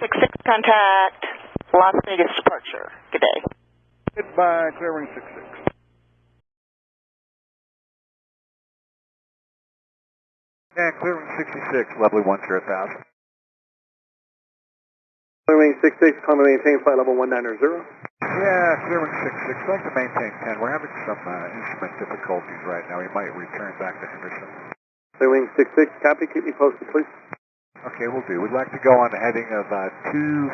66 contact, Las Vegas departure. Good day. Goodbye, clearing 66. And clearing 66, lovely 10,000. Clearing 66, climb and maintain flight level 190. Yeah, clearing 66, I'd like to maintain 10. We're having some instrument difficulties right now. We might return back to Henderson. Clearing 66, copy, keep me posted, please. Okay, we'll do. We'd like to go on the heading of 250.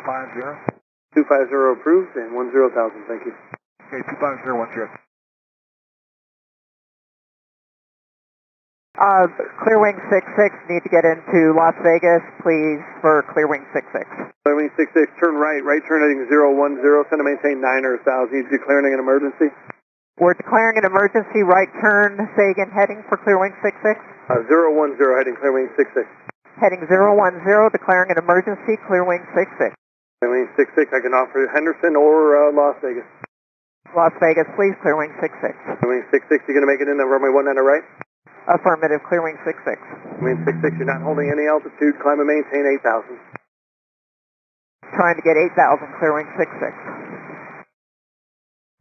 250 approved and 10,000, thank you. Okay, 25010. Clearwing 66, need to get into Las Vegas, please, for Clearwing 66. Clearwing 66, turn right, right turn heading 010, send to maintain 9 or 1,000. You're declaring an emergency? We're declaring an emergency, right turn, say again, heading for Clearwing 66? 010, heading Clearwing 66. Heading 010, declaring an emergency, Clearwing 66. Clearwing 66, I can offer Henderson or Las Vegas. Las Vegas, please, Clearwing 66. Clearwing 66, you're going to make it in the runway 19 right? Affirmative, Clearwing 66. Clearwing 66, you're not holding any altitude, climb and maintain 8,000. Trying to get 8,000, Clearwing 66.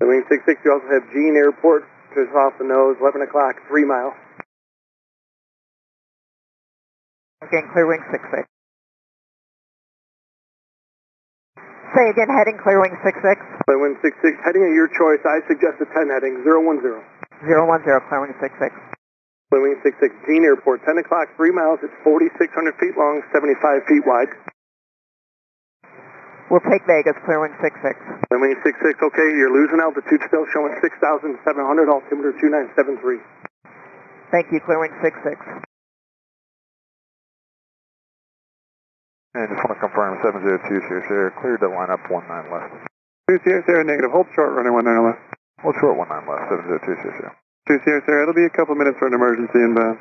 Clearwing 66, you also have Jean Airport, just off the nose, 11 o'clock, 3 miles. Again, Clearwing 66. Say again, heading Clearwing 66. Clearwing 66, heading at your choice, I suggest a 10 heading, 010. 010, Clearwing 66. Clearwing 66, Jean Airport, 10 o'clock, 3 miles, it's 4,600 feet long, 75 feet wide. We'll take Vegas, Clearwing 66. Clearwing 66, okay, you're losing altitude still, showing 6,700, altimeter 2973. Thank you, Clearwing 66. And just want to confirm 702 Sierra, cleared to line up 19 left. 2 Sierra, negative, hold short, running 19 left. Hold short 19 left, 702 Sierra. 2 Sierra, it'll be a couple minutes for an emergency inbound.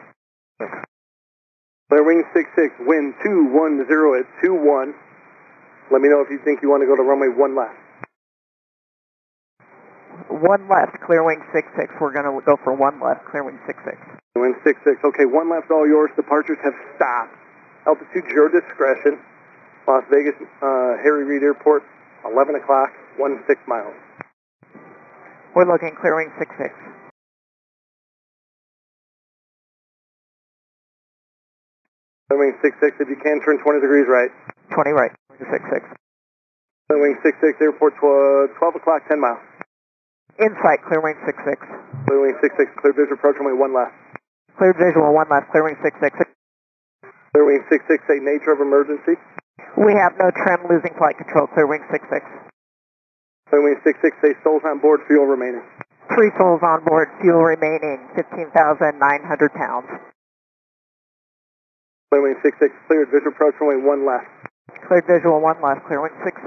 Thanks. Clearwing 66, wind 210 at 21. Let me know if you think you want to go to runway 1 left. 1 left, Clearwing 66. We're going to go for 1 left, Clearwing 66. Clearwing 66, okay, 1 left, all yours. Departures have stopped. Altitude, your discretion. Las Vegas, Harry Reid Airport, 11 o'clock, 16 miles. We're looking Clearwing 66. Clearwing 66, if you can, turn 20 degrees right. 20 right, 66. Clearwing 66, airport 12 o'clock, 10 miles. Insight, Clearwing 66. Clearwing 66, clear visual approach, runway 1 left. Cleared visual, 1 left, Clearwing 66. Clearwing 66, say nature of emergency. We have no trim, losing flight control, Clearwing 66. Clearwing 66, say souls on board, fuel remaining. 3 souls on board, fuel remaining, 15,900 pounds. Clearwing 66, cleared visual approach, runway 1 left. Cleared visual, 1 left, Clearwing 66.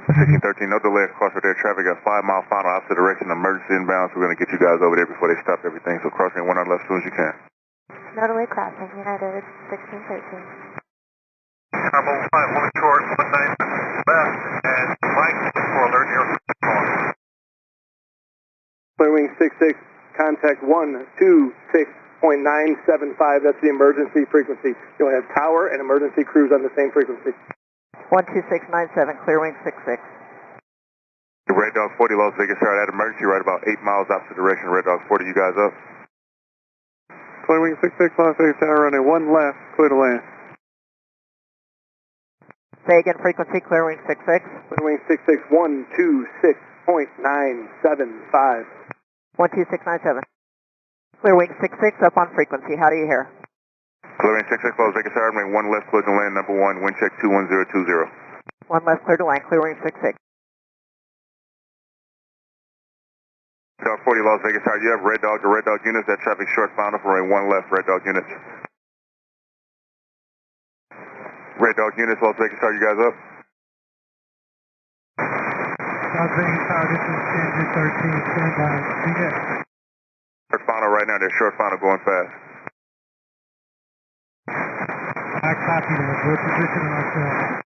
1613, no delay across with air traffic, got 5 mile final opposite direction, emergency inbound, so we're going to get you guys over there before they stop everything, so crossing 1 on left as soon as you can. No delay crossing, United 1613. Bravo 5, hold short, 19 left, and Mike for alert air. Clearwing 66, contact 126.975, that's the emergency frequency. You'll have tower and emergency crews on the same frequency. 12697, Clearwing 66. Red Dog 40, Las Vegas, sorry, that emergency right about 8 miles opposite direction, Red Dog 40, you guys up? Clearwing 66, Las Vegas Tower, runway 1 left, clear to land. Say again, frequency, Clearwing 66. Clearwing 66, 126.975. 12697. Clearwing 66, up on frequency. How do you hear? Clearing 66, Las Vegas, sorry, runway 1 left, clear to land, number 1, wind check 21020. 1 left, clear to land, Clearwing 66. Dog 40, Las Vegas, sorry, you have Red Dog to Red Dog units, that traffic short final for runway 1 left, Red Dog units. Red Dog units, Las Vegas, sorry, you guys up? Las Vegas Tower, this is Andrew 13, stand by. Be there. Short final right now, they're short final going fast. I copy that. We're positioning ourselves.